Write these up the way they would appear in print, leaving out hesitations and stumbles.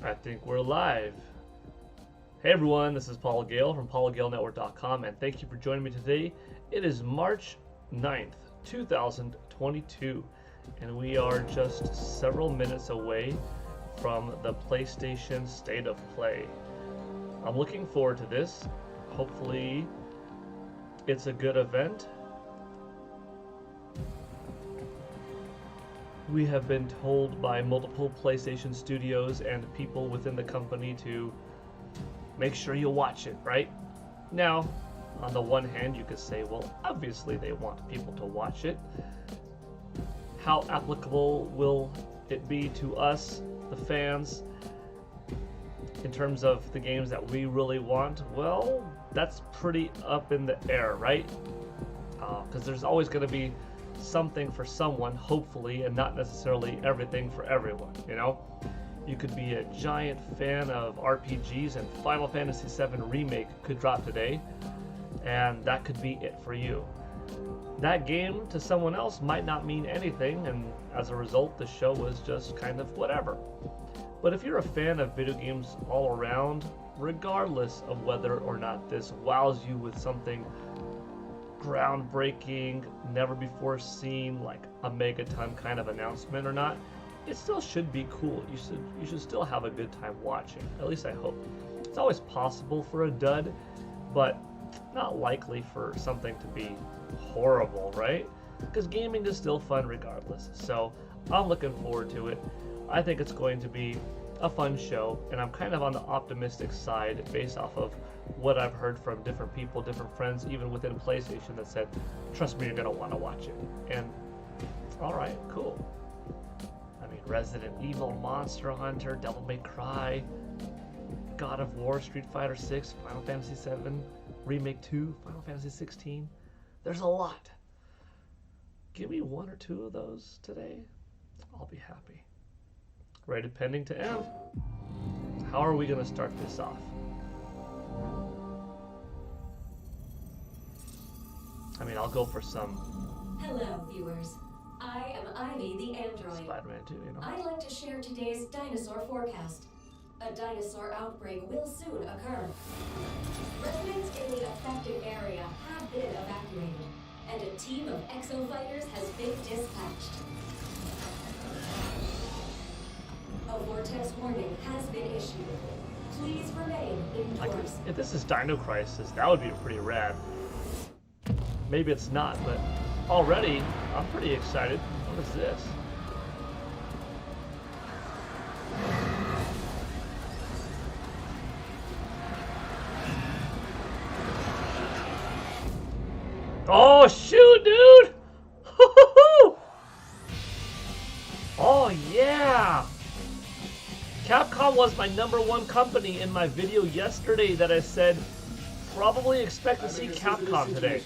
I think we're live. Hey everyone, this is Paul Gale from paulgalenetwork.com, and thank you for joining me today. It is March 9th, 2022, and we are just several minutes away from the PlayStation State of Play. I'm looking forward to this. Hopefully it's a good event. We have been told by multiple PlayStation studios and people within the company to make sure you watch it, right? Now, on the one hand, you could say, well, obviously they want people to watch it. How applicable will it be to us, the fans, in terms of the games that we really want? Well, that's pretty up in the air, right? Because there's always going to be something for someone, hopefully, and not necessarily everything for everyone, you know? You could be a giant fan of RPGs and Final Fantasy VII Remake could drop today, and that could be it for you. That game to someone else might not mean anything, and as a result, the show was just kind of whatever. But if you're a fan of video games all around, regardless of whether or not this wows you with something groundbreaking, never before seen, like a megaton kind of announcement or not, it still should be cool. You should still have a good time watching. At least I hope. It's always possible for a dud, but not likely for something to be horrible, right? Because gaming is still fun regardless. So I'm looking forward to it. I think it's going to be a fun show, and I'm kind of on the optimistic side based off of what I've heard from different people, different friends, even within PlayStation, that said, trust me, you're going to want to watch it. And alright, cool. I mean, Resident Evil, Monster Hunter, Devil May Cry, God of War, Street Fighter 6, Final Fantasy 7, Remake 2, Final Fantasy 16. There's a lot. Give me one or two of those today, I'll be happy. Rated pending to M. How are we going to start this off? I mean, I'll go for some. Hello, viewers. I am Ivy, the android. Spider-Man 2, you know. I'd like to share today's dinosaur forecast. A dinosaur outbreak will soon occur. Residents in the affected area have been evacuated, and a team of exo-fighters has been dispatched. A vortex warning has been issued. Please remain indoors. If this is Dino Crisis, that would be pretty rad. Maybe it's not, but already I'm pretty excited. What is this? Oh shoot, dude! Oh yeah! Capcom was my #1 company in my video yesterday that I said probably expect to see Capcom today.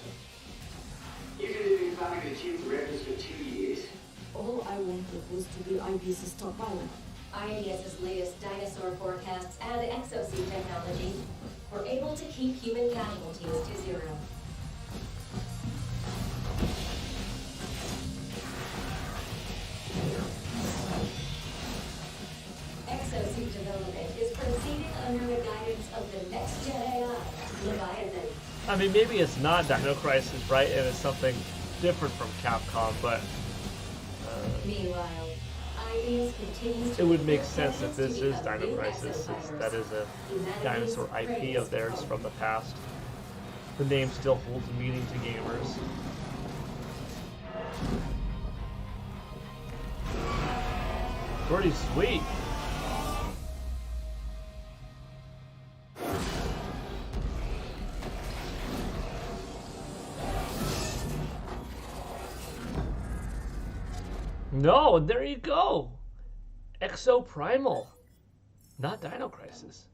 Even if you've only achieved records for 2 years. All I wanted was to be IBS's top pilot. IBS's latest dinosaur forecasts and exosuit technology were able to keep human casualties to 0. Exosuit development is proceeding under the guidance of the next-gen AI, Leviathan. I mean, maybe it's not Dino Crisis, right? And it's something different from Capcom, but Meanwhile, IBS continues to it would make sense if this is Dino Crisis, since that is a dinosaur IP of theirs from the past. The name still holds meaning to gamers. Pretty sweet. No, and there you go. Exo Primal. Not Dino Crisis.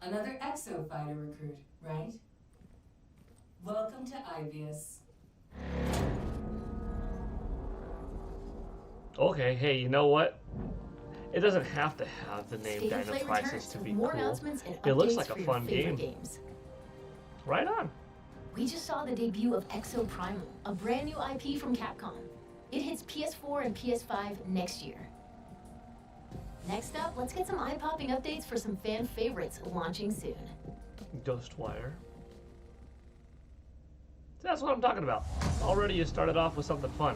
Another exo-fighter recruit, right? Welcome to IBS. Okay, hey, you know what? It doesn't have to have the name State of Dino Play Crisis returns to with be more cool. announcements and It looks updates like a for your fun favorite game. games. Right on. We just saw the debut of Exo Primal, a brand new IP from Capcom. It hits PS4 and PS5 next year. Next up, let's get some eye-popping updates for some fan favorites launching soon. Ghostwire. That's what I'm talking about. Already you started off with something fun.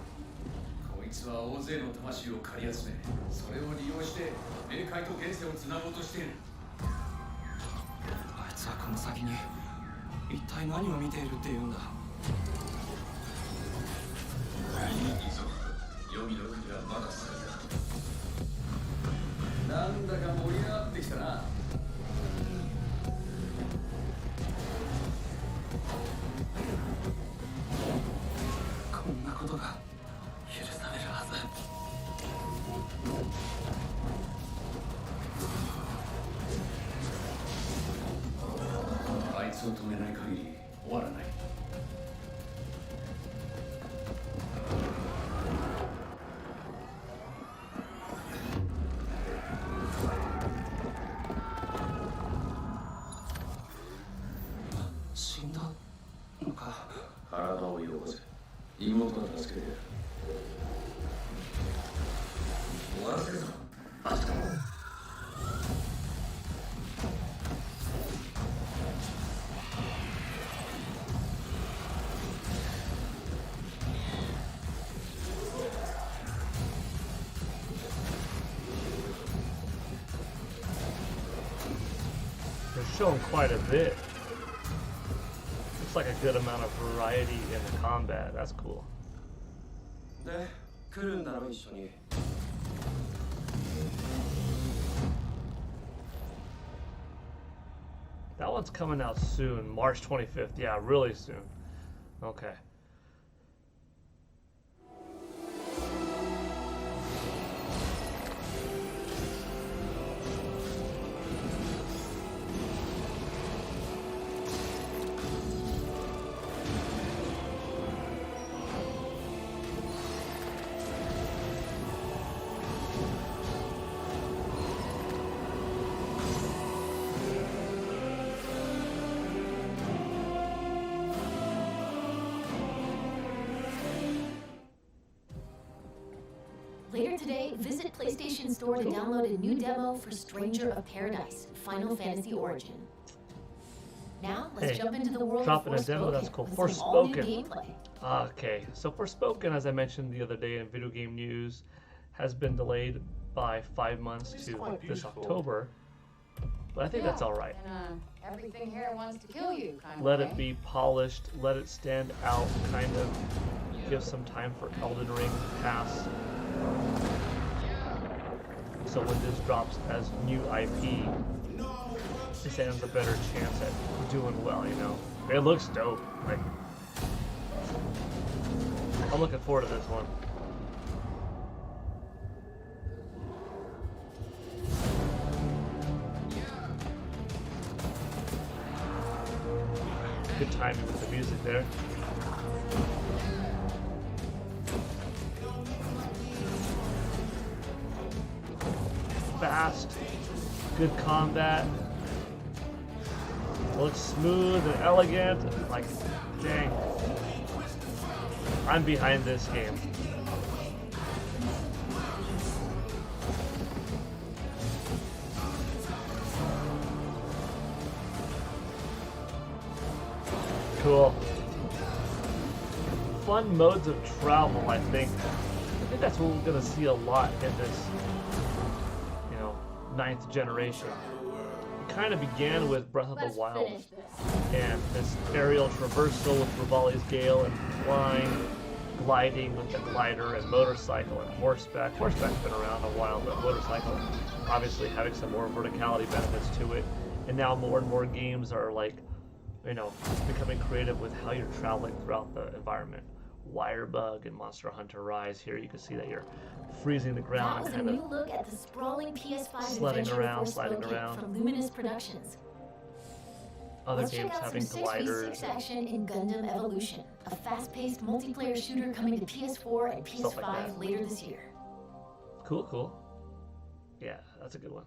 こいつは大勢の魂を借り集め、それを利用して冥界と現世をつなごうとしている。あいつはこの先に一体何を見ているっていうんだ。遺族、黄泉の国はまだ先だ。なんだか盛り上がってきたな。こんなことが許されるはず。あいつを止めない限り終わらない。死んだのか。体をよこせ。妹が助けてやる。終わらせるぞ。バスター。They're showing quite a bit. Looks like a good amount of variety in the combat. That's cool. で、来るんだろ一緒に。That one's coming out soon, March 25th. Yeah, really soon. Okay. Later today, visit PlayStation Store to download a new demo for Stranger of Paradise, Final Fantasy Origin. Now, let's jump into the world dropping of a demo, that's cool. with some all-new Forspoken. gameplay. Okay, so Forspoken, as I mentioned the other day in video game news, has been delayed by 5 months to this October. But I think that's all right. Everything here wants to kill you, kind of Let way. it be polished, let it stand out, kind of give some time for Elden Ring to pass. So when this drops as new IP, it stands a better chance at doing well, you know? It looks dope. Like, I'm looking forward to this one. Good timing with the music there. Fast, good combat, looks smooth and elegant. Like, dang, I'm behind this game. Cool. Fun modes of travel, I think. I think that's what we're gonna see a lot in this, you know, 9th generation. It kind of began with Breath of the Wild and this aerial traversal with Rivali's Gale and flying, gliding with the glider and motorcycle and horseback. Horseback's been around a while, but motorcycle obviously having some more verticality benefits to it. And now more and more games are like, you know, becoming creative with how you're traveling throughout the environment. Wirebug and Monster Hunter Rise. Here you can see that you're freezing the ground That was and a kind new look at the sprawling PS5 sledding adventure around, Forspoken sliding around. from Luminous Productions. of other Let's check games out having some gliders. 6v6 action in Gundam Evolution, a fast-paced multiplayer shooter coming to PS4 and Stuff like PS5 that. later this year. Cool, cool. Yeah, that's a good one.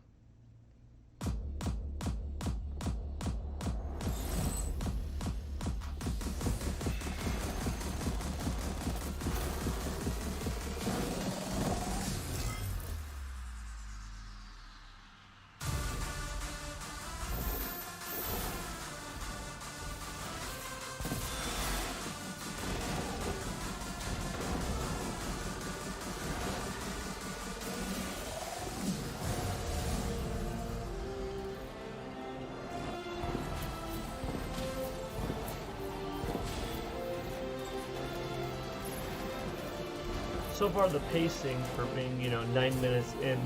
so far the pacing for being, 9 minutes in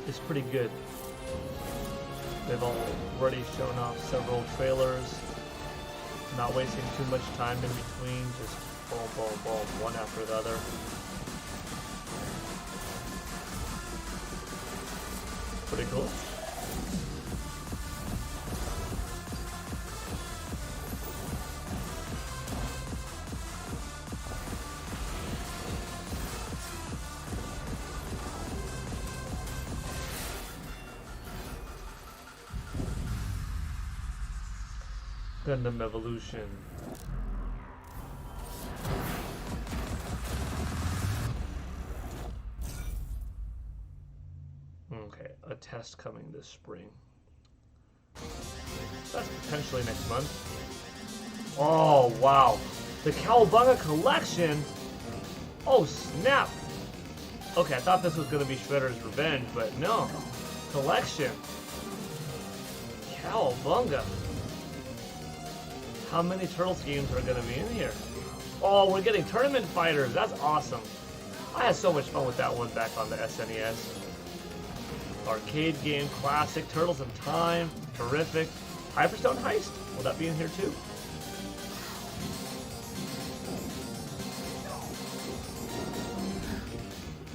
is pretty good. They've already shown off several trailers, not wasting too much time in between, just boom, boom, boom, one after the other. Pretty cool. Gundam Evolution. Okay, a test coming this spring. That's potentially next month. Oh, wow. The Cowabunga Collection? Oh, snap. Okay, I thought this was going to be Shredder's Revenge, but no. Collection. Cowabunga. How many Turtles games are going to be in here? Oh, we're getting Tournament Fighters. That's awesome. I had so much fun with that one back on the SNES. Arcade game, classic, Turtles in Time, terrific. Hyperstone Heist, will that be in here too?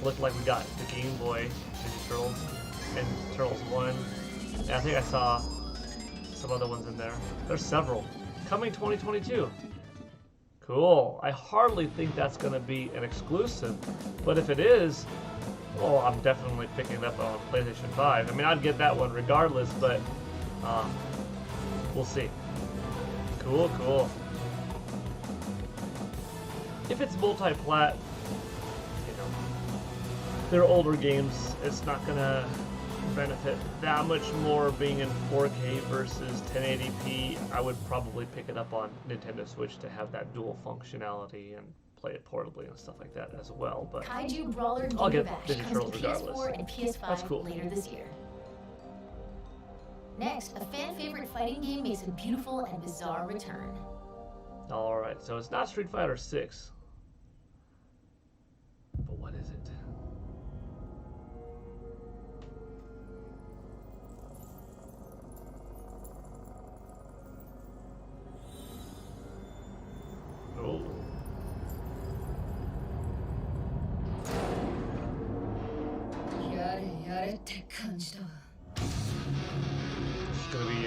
Looked like we got the Game Boy Ninja Turtles and Turtles 1. And I think I saw some other ones in there. There's several. Coming 2022. Cool. I hardly think that's going to be an exclusive, but if it is, oh, I'm definitely picking it up on PlayStation 5. I mean, I'd get that one regardless, but we'll see. Cool, cool. If it's multi-plat, they're older games. It's not going to benefit that much more being in 4K versus 1080p. I would probably pick it up on Nintendo Switch to have that dual functionality and play it portably and stuff like that as well. But Kaiju Brawler I'll get Bash Ninja comes Turtles to regardless. PS4 and PS5 That's cool. later this year. Next, a fan favorite fighting game makes a beautiful and bizarre return. Alright, so it's not Street Fighter 6. But what is it? Oh. It's gonna be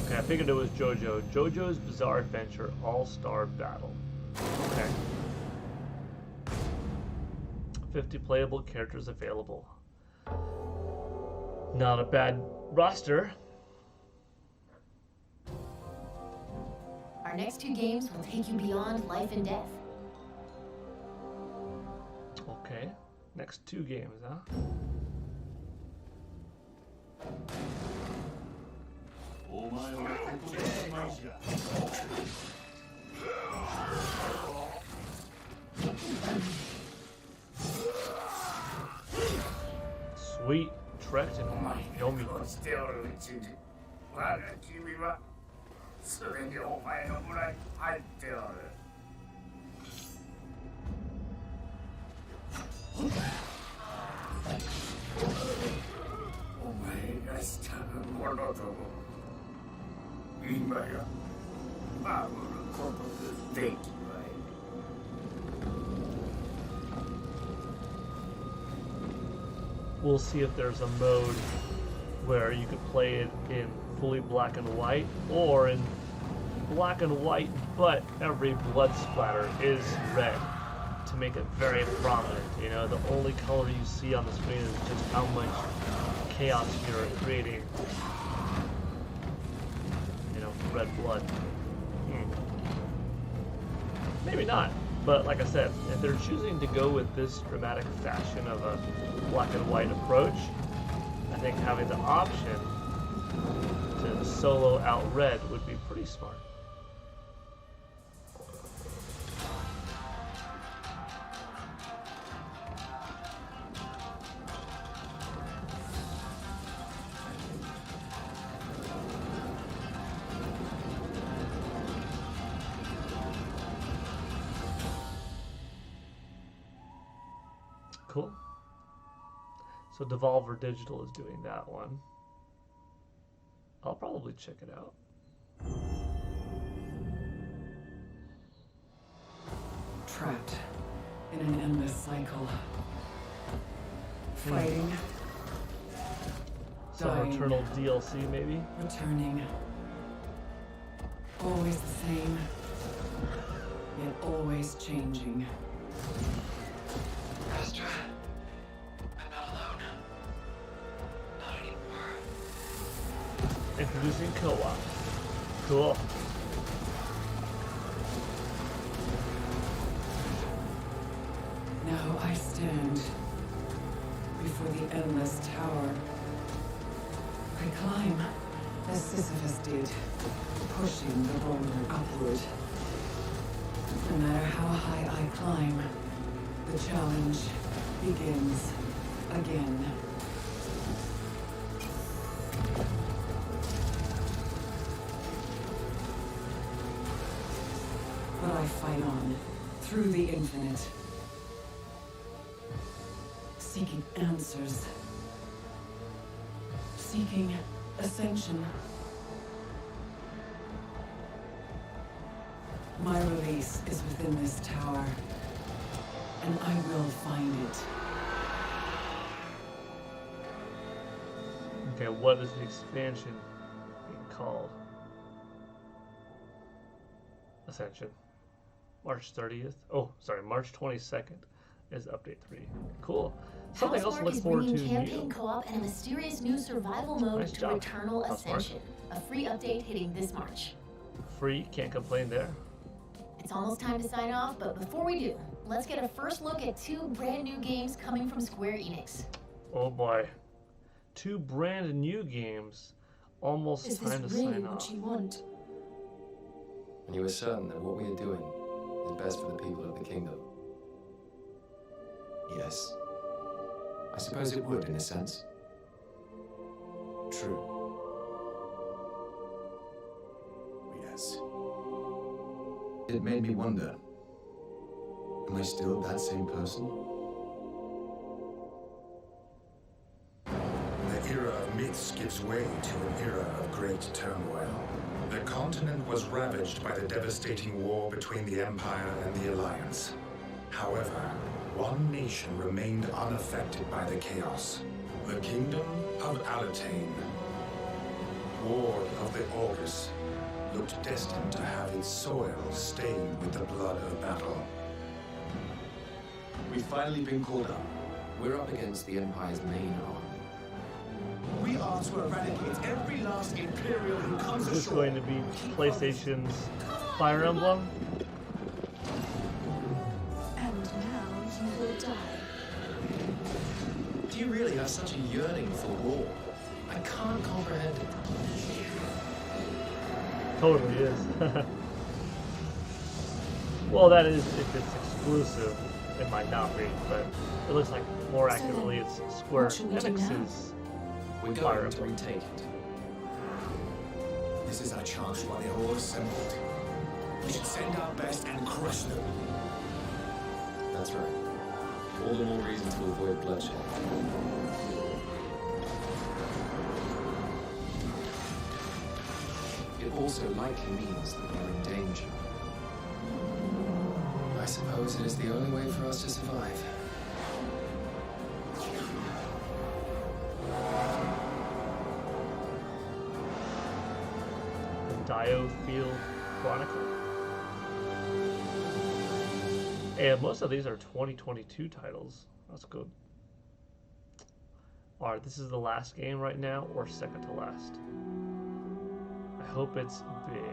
Okay, I figured it was JoJo. JoJo's Bizarre Adventure All-Star Battle. Okay. 50 playable characters available. Not a bad roster. Our next two games will take you beyond life and death. Okay. Next two games, huh? Sweet Trek to Yomi. しておるうちに我が君はすでにお前の村に入っておる。お前がしたる者ども今や守ることができまい。We'll see if there's a mode where you could play it in fully black and white, or in black and white, but every blood splatter is red to make it very prominent. You know, the only color you see on the screen is just how much chaos you're creating. You know, red blood. Maybe not, but like I said, if they're choosing to go with this dramatic fashion of a black and white approach, I think having the option to solo out red would be pretty smart. Cool. So Devolver Digital is doing that one. I'll probably check it out. Trapped in an endless cycle. Fighting. Some Dying. Eternal DLC maybe? Returning. Always the same. Yet always changing. Astra. I'm not alone. Not anymore. Introducing co-op. Cool. Now I stand before the endless tower. I climb as Sisyphus did, pushing the boulder upward. No matter how high I climb, the challenge begins again. But I fight on through the infinite, seeking answers, seeking ascension. My release is within this tower, and I will find it. Okay, what is the expansion being called? Ascension. March 30th. Oh, sorry, March 22nd is update 3. Cool. Something else to Housemarque look is forward to bringing campaign new. co-op and a mysterious new survival mode Nice to job, Eternal Housemarque. Ascension. A free update hitting this March. Free, can't complain there. It's almost time to sign off, but before we do, let's get a first look at 2 brand new games coming from Square Enix. Oh boy. 2 brand new games. Almost Is this time to really sign what off. you want? And you are certain that what we are doing is best for the people of the kingdom? Yes. I suppose it would, in a sense. True. Yes. It made me wonder. Am I still that same person? The era of myths gives way to an era of great turmoil. The continent was ravaged by the devastating war between the Empire and the Alliance. However, one nation remained unaffected by the chaos. The Kingdom of Alatane, Ward of the Augurs, looked destined to have its soil stained with the blood of battle. We've finally been called up. We're up against the Empire's main army. We are to eradicate every last Imperial who comes Is this ashore. going to be PlayStation's Fire Emblem? And now you will die. Do you really have such a yearning for war? I can't comprehend it. Totally is. Well, that is if it's exclusive. It might not be, but it looks like more accurately it's Square what should we do now? Enix's We're Fire going to Emblem. retake it. This is our chance while they're all assembled. We should send our best and crush them. That's right. All the more reason to avoid bloodshed. It also likely means that we're in danger. I suppose it is the only way for us to survive. Biofield Chronicle. And most of these are 2022 titles. That's good. Alright, this is the last game right now, or second to last. I hope it's big.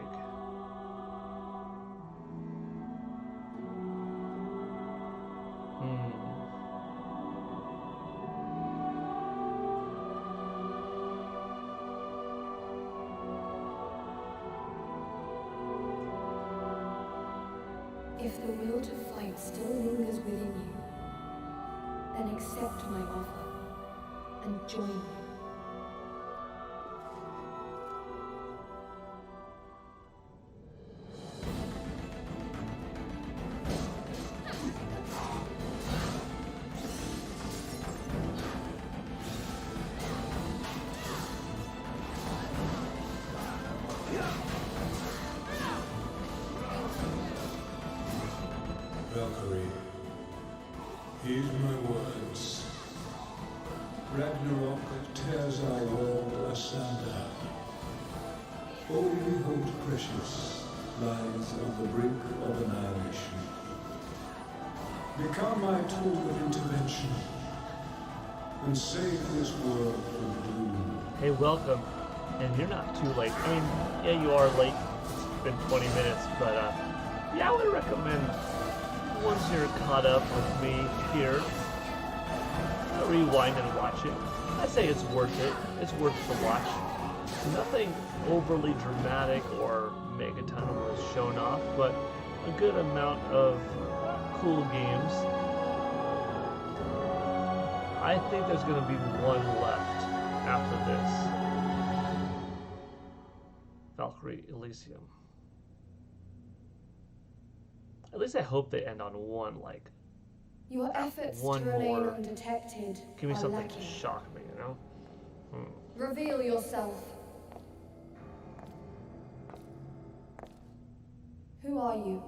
If the will to fight still lingers within you, then accept my offer and join me. Valkyrie, heed my words. Ragnarok tears our world asunder. All we hold precious lies on the brink of annihilation. Become my tool of intervention and save this world from doom. Hey, welcome. And you're not too late. I mean, yeah, you are late. It's been 20 minutes, but yeah, I would recommend once you're caught up with me here, rewind and watch it. I say it's worth it. It's worth the watch. Nothing overly dramatic or megaton was shown off, but a good amount of cool games. I think there's going to be one left after this. Valkyrie Elysium. At least I hope they end on one, like, Your efforts one to remain more. undetected Give me are something lacking. to shock me, you know? Reveal yourself. Who are you?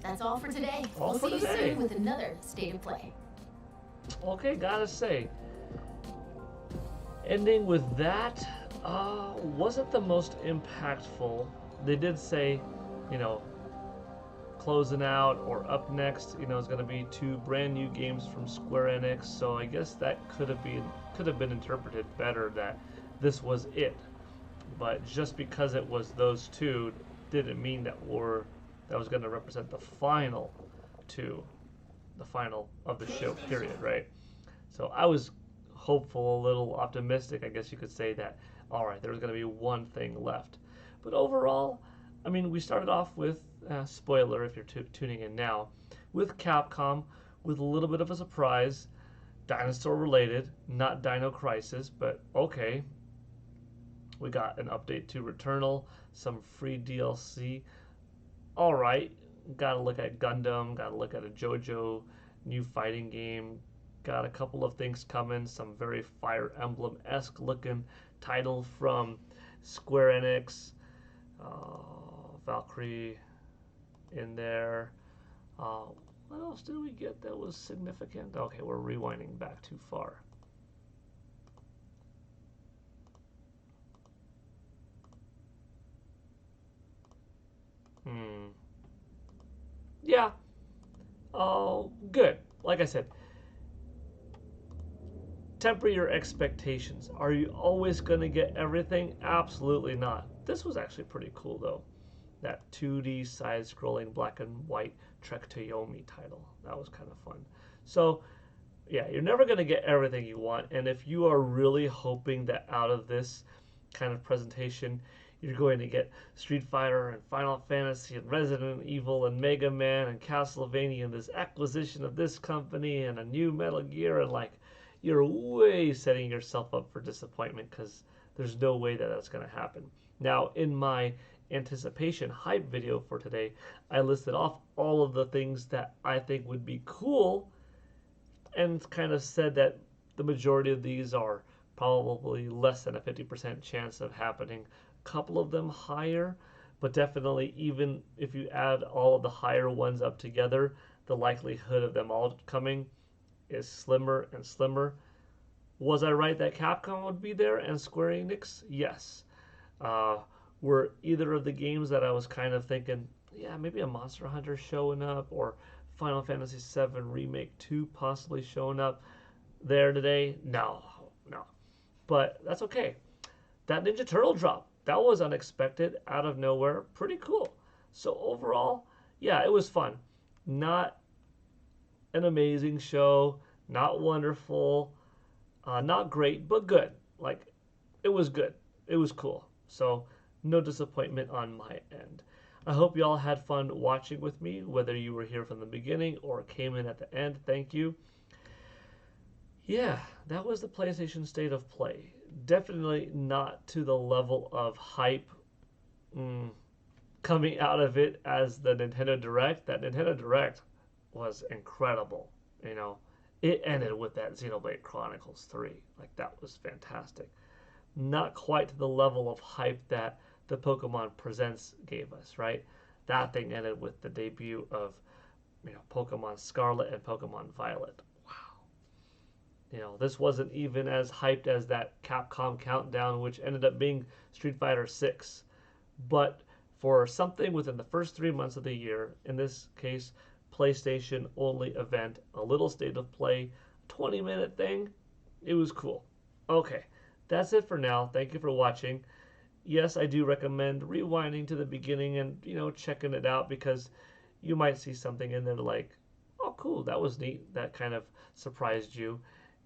That's all for today. All we'll for see you today. soon with another State of Play. Okay, gotta say, ending with that wasn't the most impactful. They did say, you know, closing out or up next, you know, is going to be 2 brand new games from Square Enix. So I guess that could have been interpreted better that this was it. But just because it was those 2 didn't mean that was going to represent the final 2, the final of the show, period, right? So I was hopeful, a little optimistic, I guess you could say, that all right, there was going to be one thing left. But overall, I mean, we started off with, spoiler if you're tuning in now, with Capcom, with a little bit of a surprise, dinosaur related, not Dino Crisis, but okay. We got an update to Returnal, some free DLC. All right, gotta look at Gundam, gotta look at a JoJo new fighting game, got a couple of things coming, some very Fire Emblem-esque looking title from Square Enix, Valkyrie in there. What else did we get that was significant? Okay, we're rewinding back too far. Yeah. Oh, good. Like I said, temper your expectations. Are you always going to get everything? Absolutely not. This was actually pretty cool, though. That 2D side-scrolling black and white Trek to Yomi title. That was kind of fun. So, yeah, you're never going to get everything you want. And if you are really hoping that out of this kind of presentation, you're going to get Street Fighter and Final Fantasy and Resident Evil and Mega Man and Castlevania and this acquisition of this company and a new Metal Gear, and like, you're way setting yourself up for disappointment, because there's no way that that's going to happen. Now, in my anticipation hype video for today, I listed off all of the things that I think would be cool and kind of said that the majority of these are probably less than a 50% chance of happening. A couple of them higher, but definitely even if you add all of the higher ones up together, the likelihood of them all coming is slimmer and slimmer. Was I right that Capcom would be there and Square Enix? Yes. Were either of the games that I was kind of thinking, yeah, maybe a Monster Hunter showing up or Final Fantasy VII Remake 2 possibly showing up there today? No, no. But that's okay. That Ninja Turtle drop, that was unexpected, out of nowhere, pretty cool. So overall, yeah, it was fun. Not an amazing show, not wonderful, not great, but good. Like, it was good. It was cool. So, no disappointment on my end. I hope you all had fun watching with me, whether you were here from the beginning or came in at the end. Thank you. Yeah, that was the PlayStation State of Play. Definitely not to the level of hype coming out of it as the Nintendo Direct. That Nintendo Direct was incredible. You know, it ended with that Xenoblade Chronicles 3. Like, that was fantastic. Not quite to the level of hype that the Pokemon Presents gave us, right? That thing ended with the debut of, Pokemon Scarlet and Pokemon Violet. Wow. This wasn't even as hyped as that Capcom Countdown, which ended up being Street Fighter 6. But for something within the first 3 months of the year, in this case, PlayStation only event, a little state of play, 20-minute thing, it was cool. Okay, that's it for now. Thank you for watching. Yes, I do recommend rewinding to the beginning and, checking it out, because you might see something in there like, oh, cool, that was neat. That kind of surprised you.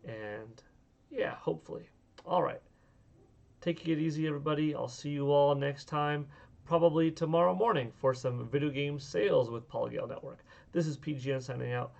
And yeah, hopefully. All right. Take it easy, everybody. I'll see you all next time, probably tomorrow morning, for some video game sales with Polygale Network. This is PGN signing out.